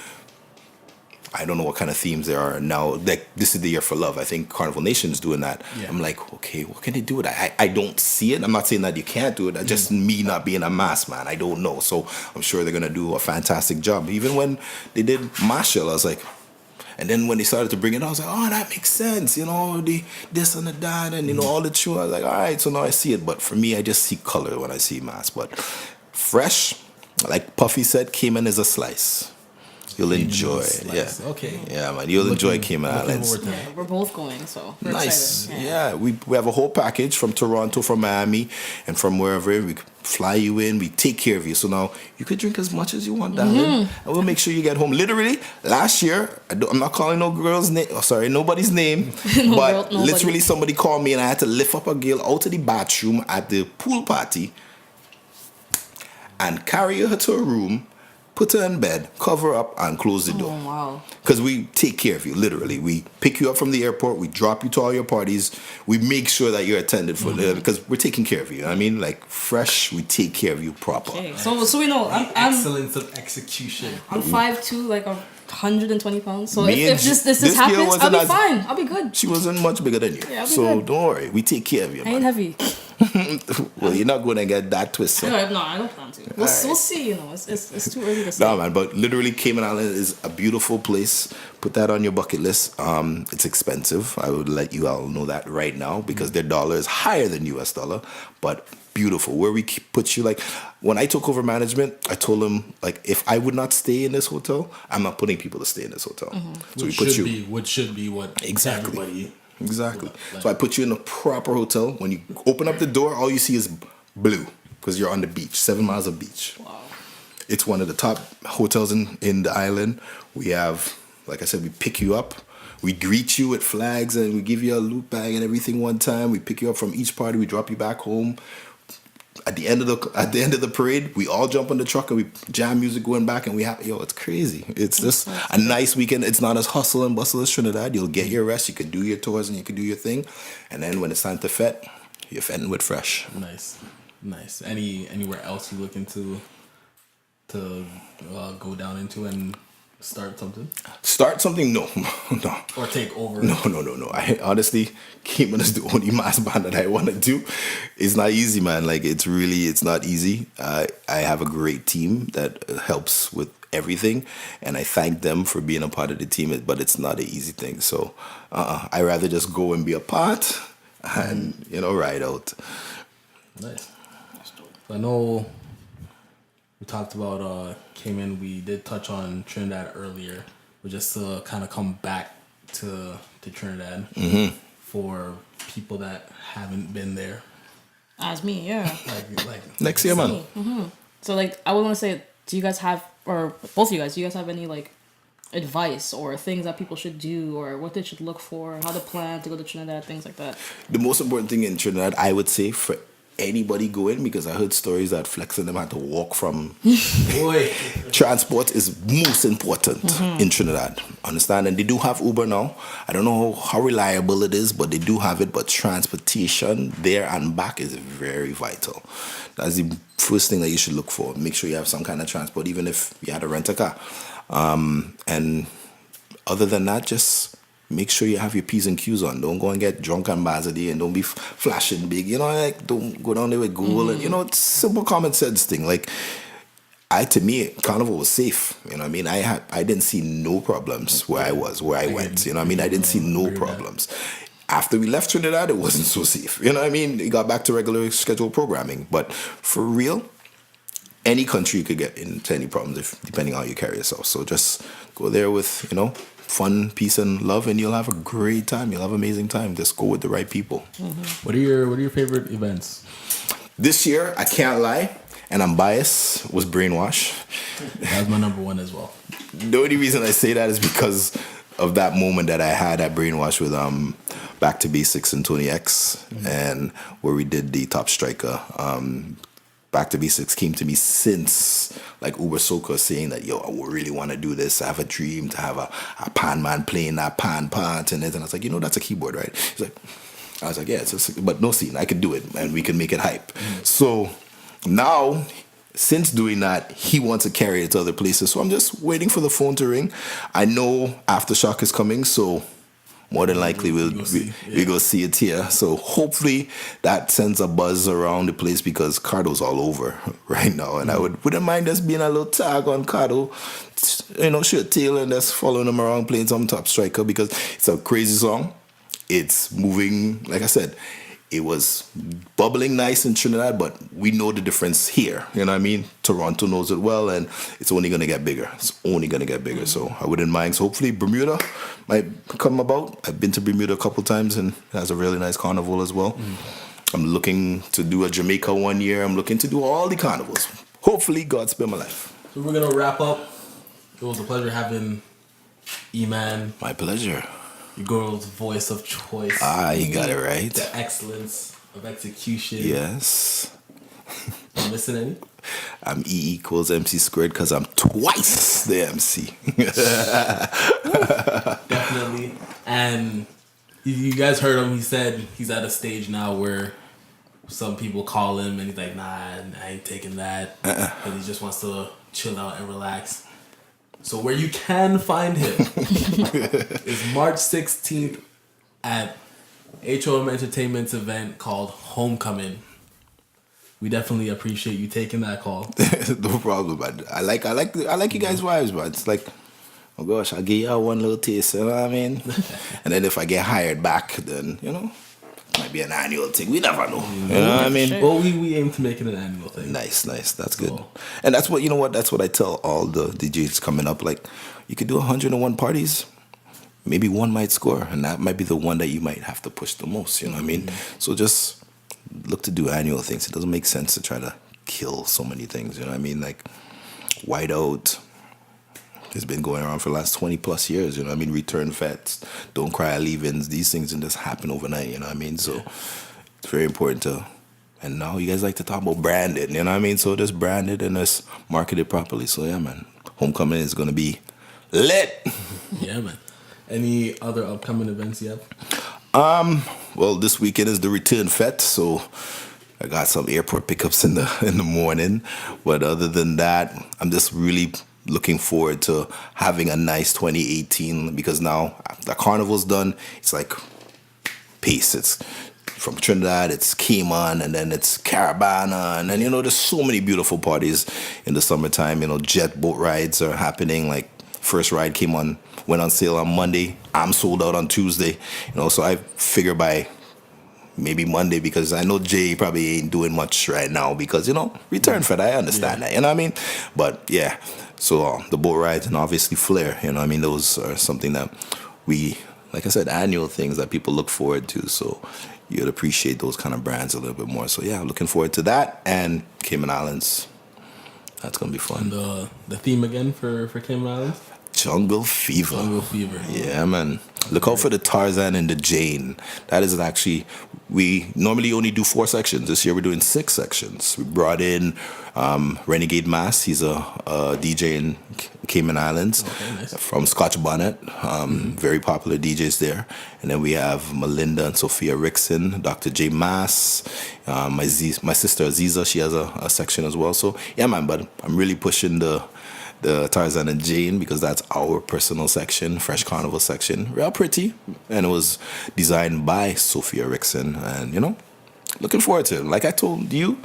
I don't know what kind of themes there are now. Like, this is the year for love. I think Carnival Nation's doing that. Yeah. I'm like, okay, what can they do with that? I don't see it. I'm not saying that you can't do it. That's just me not being a mass man. I don't know. So I'm sure they're going to do a fantastic job. Even when they did Marshall, I was like, and then when they started to bring it out, I was like, oh, that makes sense. The this and the that, and, all the true. I was like, all right, so now I see it. But for me, I just see color when I see mass. But Fresh, like Puffy said, Cayman is a slice. You'll enjoy it, yeah. Okay. Yeah, man. You'll enjoy Cayman Islands. Yeah, we're both going, so we're nice. excited. Yeah, we have a whole package from Toronto, from Miami, and from wherever. We fly you in. We take care of you. So now you could drink as much as you want, darling, and we'll make sure you get home. Literally, last year, I'm not calling no girl's name. Oh, sorry, nobody's name. But literally, somebody called me, and I had to lift up a girl out of the bathroom at the pool party and carry her to a room, put her in bed, cover up, and close the door. Oh, wow. Because we take care of you, literally. We pick you up from the airport, we drop you to all your parties, we make sure that you're attended for because we're taking care of you. I mean, like, Fresh, we take care of you proper. Okay. So we know, I'm excellence of execution. I'm 5'2", like 120 pounds. So Me if this happens, I'll be fine. I'll be good. She wasn't much bigger than you. Yeah, I'll be so good. don't worry, we take care of you, I ain't heavy. Well, you're not going to get that twisted. No, I don't plan to. We'll see, It's too early to say. No, man, but literally Cayman Island is a beautiful place. Put that on your bucket list. It's expensive. I would let you all know that right now because their dollar is higher than US dollar, but beautiful. Where we put you, like, when I took over management, I told them, like, if I would not stay in this hotel, I'm not putting people to stay in this hotel. So we put you. Which should be what everybody. Exactly. So I put you in a proper hotel. When you open up the door, all you see is blue because you're on the beach, 7 miles of beach. Wow. It's one of the top hotels in the island. We have, like I said, we pick you up. We greet you with flags and we give you a loot bag and everything one time. We pick you up from each party. We drop you back home. At the end of the parade, we all jump on the truck and we jam music going back and we have it's crazy. It's just a nice weekend. It's not as hustle and bustle as Trinidad. You'll get your rest. You could do your tours and you could do your thing, and then when it's time to fet, you're fetting with fresh. Nice. Anywhere else you looking to go down into and start something? Start something? No. Or take over? No. I honestly, Cayman is the only mass band that I want to do. It's not easy, man. Like, it's not easy. I have a great team that helps with everything, and I thank them for being a part of the team, but it's not an easy thing. So I rather just go and be a part and, ride out. Nice. I know we talked about Cayman. We did touch on Trinidad earlier, but just to kind of come back to Trinidad for people that haven't been there. As me, yeah. Like next year, man. Mm-hmm. So, I would want to say, do you guys have, or both of you guys, do you guys have any advice or things that people should do or what they should look for, how to plan to go to Trinidad, things like that? The most important thing in Trinidad, I would say, for anybody going, because I heard stories that Flex and them had to walk from transport is most important in Trinidad. Understand? And they do have Uber now. I don't know how reliable it is, but they do have it. But transportation there and back is very vital. That's the first thing that you should look for. Make sure you have some kind of transport, even if you had to rent a car. And other than that, just make sure you have your P's and Q's on. Don't go and get drunk on Bazadi and don't be flashing big. Don't go down there with Google. And, it's simple common sense thing. To me, Carnival was safe. I didn't see no problems where I went. I didn't see no problems. After we left Trinidad, it wasn't so safe. It got back to regular scheduled programming. But for real, any country you could get into any problems depending on how you carry yourself. So just go there with, fun, peace, and love, and you'll have a great time. You'll have an amazing time. Just go with the right people. Mm-hmm. What are your favorite events? This year, I can't lie, and I'm biased, was Brainwash. That was my number one as well. The only reason I say that is because of that moment that I had at Brainwash with Back to Basics and Tony X, and where we did the Top Striker. Back to Basics came to me since Uber Soca saying that, I really want to do this. I have a dream to have a pan man playing that pan part and it. And I was like, that's a keyboard, right? I was like, yeah, but no scene. I can do it and we can make it hype. So now, since doing that, he wants to carry it to other places. So I'm just waiting for the phone to ring. I know Aftershock is coming, so more than likely we go see it here. So hopefully that sends a buzz around the place because Cardo's all over right now. And I wouldn't mind us being a little tag on Cardo, shirt tail and just following him around playing some Top Striker because it's a crazy song. It's moving, like I said, it was bubbling nice in Trinidad, but we know the difference here. Toronto knows it well, and it's only going to get bigger. So I wouldn't mind. So hopefully Bermuda might come about. I've been to Bermuda a couple times, and it has a really nice carnival as well. I'm looking to do a Jamaica one year. I'm looking to do all the carnivals. Hopefully, God spare my life. So we're going to wrap up. It was a pleasure having E-Man. My pleasure. Your girl's voice of choice. You got it right. The excellence of execution. Yes. You missing any? I'm E equals MC squared because I'm twice the MC. Definitely. And you guys heard him. He said he's at a stage now where some people call him and he's like, nah, I ain't taking that. But he just wants to chill out and relax. So where you can find him is March 16th at HOM Entertainment's event called Homecoming. We definitely appreciate you taking that call. No problem, man. I like you guys' vibes, man. It's like, oh gosh, I'll give you one little taste, you know what I mean? And then if I get hired back, then, might be an annual thing. We never know. You know what I mean? Well, we aim to make it an annual thing. Nice. That's good. And that's what, that's what I tell all the DJs coming up. You could do 101 parties. Maybe one might score. And that might be the one that you might have to push the most. You know what I mean? So just look to do annual things. It doesn't make sense to try to kill so many things. You know what I mean? Whiteout. It's been going on for the last 20 plus years, you know what I mean? Return vets, don't cry leave-ins, these things didn't just happen overnight, you know what I mean? So it's very important to, and now you guys like to talk about branding, you know what I mean? So just branded and just marketed properly. So yeah, man, homecoming is going to be lit. Yeah, man. Any other upcoming events you have? Well, this weekend is the return fete, so I got some airport pickups in the morning. But other than that, I'm just really looking forward to having a nice 2018 because now the carnival's done. It's like peace. It's from Trinidad, it's Cayman, and then it's Carabana, and then there's so many beautiful parties in the summertime. Jet boat rides are happening. Like first ride went on sale on Monday. I'm sold out on Tuesday. So I figure by maybe Monday, because I know Jay probably ain't doing much right now because, return fed. I understand that, you know what I mean? But yeah, so the boat rides and obviously Flair, you know what I mean? Those are something that we, like I said, annual things that people look forward to. So you'd appreciate those kind of brands a little bit more. So yeah, looking forward to that. And Cayman Islands, that's going to be fun. And the theme again for Cayman Islands? Jungle Fever. Jungle Fever. Yeah, man. Look out for the Tarzan and the Jane. That is actually, we normally only do 4 sections. This year we're doing 6 sections. We brought in Renegade Mass. He's a DJ in Cayman Islands. Okay, nice. From Scotch Bonnet. Very popular DJs there. And then we have Melinda and Sophia Rickson, Dr. J Mass, my sister Aziza, she has a section as well. So yeah, man, but I'm really pushing the Tarzan and Jane because that's our personal section, Fresh Carnival section. Real pretty. And it was designed by Sophia Rickson. And, looking forward to it. Like I told you,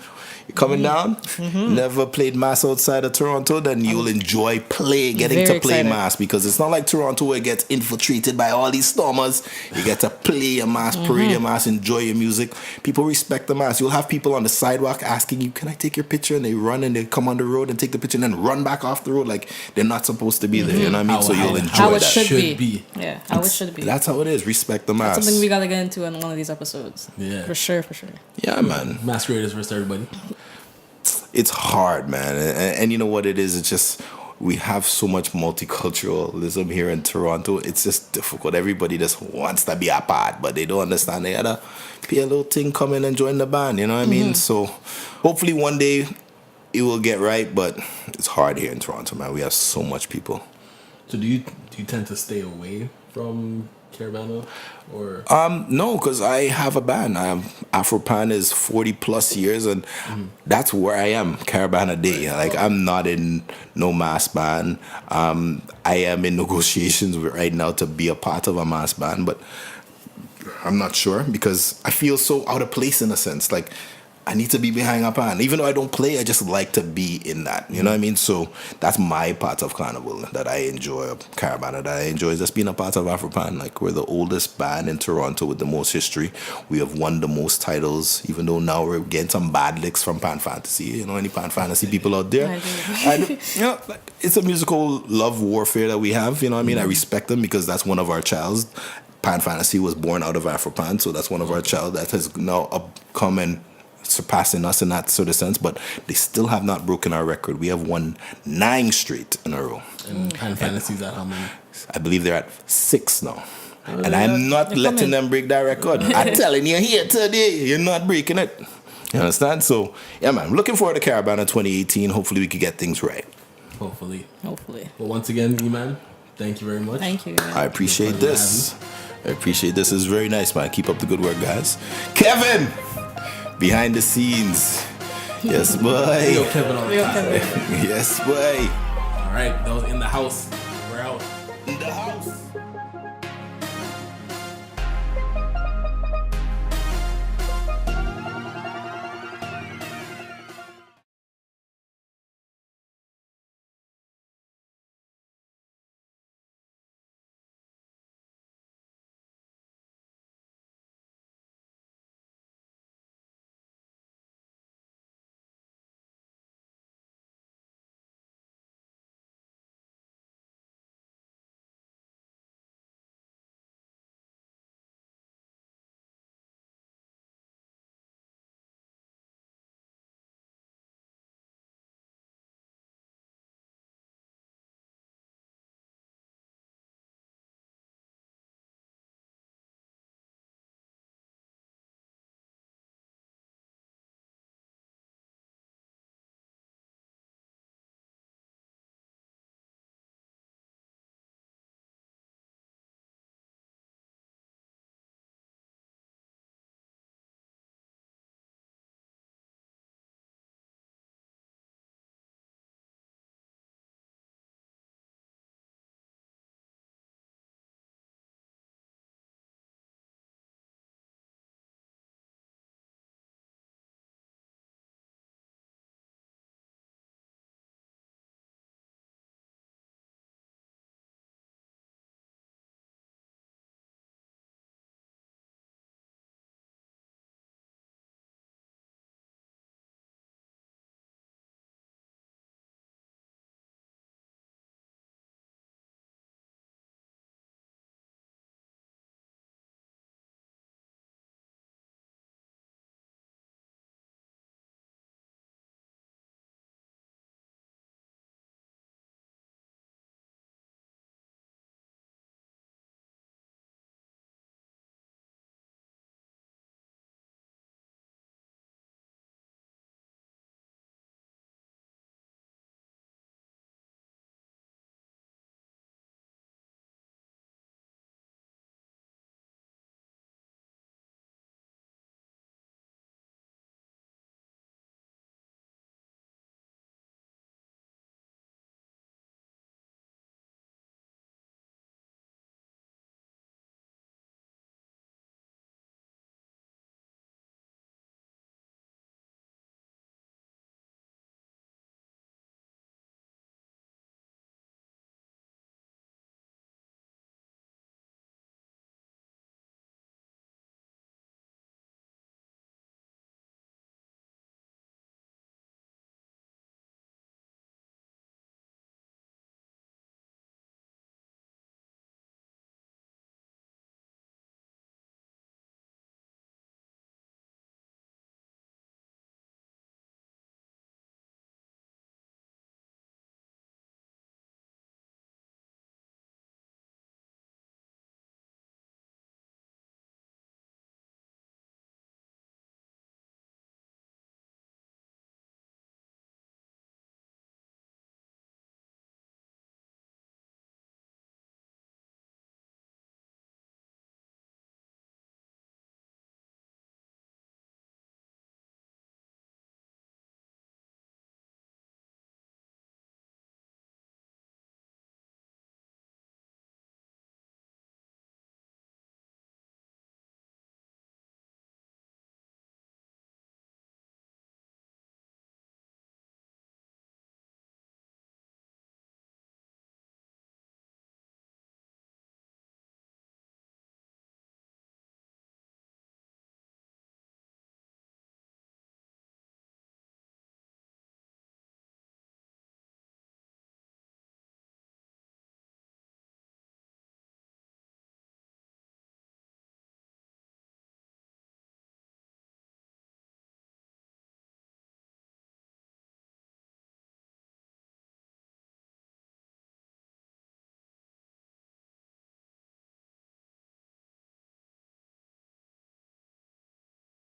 you're coming down, never played Mass outside of Toronto, then you'll enjoy getting to play excited. Mass because it's not like Toronto where it gets infiltrated by all these stormers. You get to play your Mass, parade your Mass, enjoy your music. People respect the Mass. You'll have people on the sidewalk asking you, can I take your picture? And they run and they come on the road and take the picture and then run back off the road like they're not supposed to be there. You know what I mean? So you'll enjoy How it that. should be. Yeah, how it should be. That's how it is. Respect the Mass. That's something we gotta get into in one of these episodes. Yeah. For sure. Yeah, man. Masqueraders versus everybody. It's hard, man. And you know what it is? It's just, we have so much multiculturalism here in Toronto. It's just difficult. Everybody just wants to be a part, but they don't understand. They gotta pay a little thing, come in and join the band. You know what I mean? So hopefully one day it will get right, but it's hard here in Toronto, man. We have so much people. So do you tend to stay away from Caravana or? No, because I have a band. Afropan is 40 plus years, and that's where I am. Caravana Day. Like I'm not in no mass band. I am in negotiations right now to be a part of a mass band, but I'm not sure because I feel so out of place in a sense. Like I need to be behind a band. Even though I don't play, I just like to be in that. You know what I mean? So that's my part of Carnival that I enjoy, Caravana that I enjoy, is just being a part of Afropan. Like we're the oldest band in Toronto with the most history. We have won the most titles, even though now we're getting some bad licks from Pan Fantasy. Any Pan Fantasy people out there? I do. It's a musical love warfare that we have. You know what I mean? I respect them because that's one of our childs. Pan Fantasy was born out of Afropan, so that's one of our child that has now come and surpassing us in that sort of sense, but they still have not broken our record. We have won 9 straight in a row. And Pan Fantasy's at how many? I believe they're at 6 now. And I'm not letting them break that record. I'm telling you here today, you're not breaking it. You understand? So, yeah, man, I'm looking forward to Caravana 2018. Hopefully we can get things right. Hopefully. Hopefully. Well, once again, E-Man, thank you very much. Thank you. I appreciate this. This is very nice, man. Keep up the good work, guys. Kevin! Behind the scenes. Yes, boy. Yo, Kevin on the top. Yes, boy. All right, that was In the House. We're out. In the house.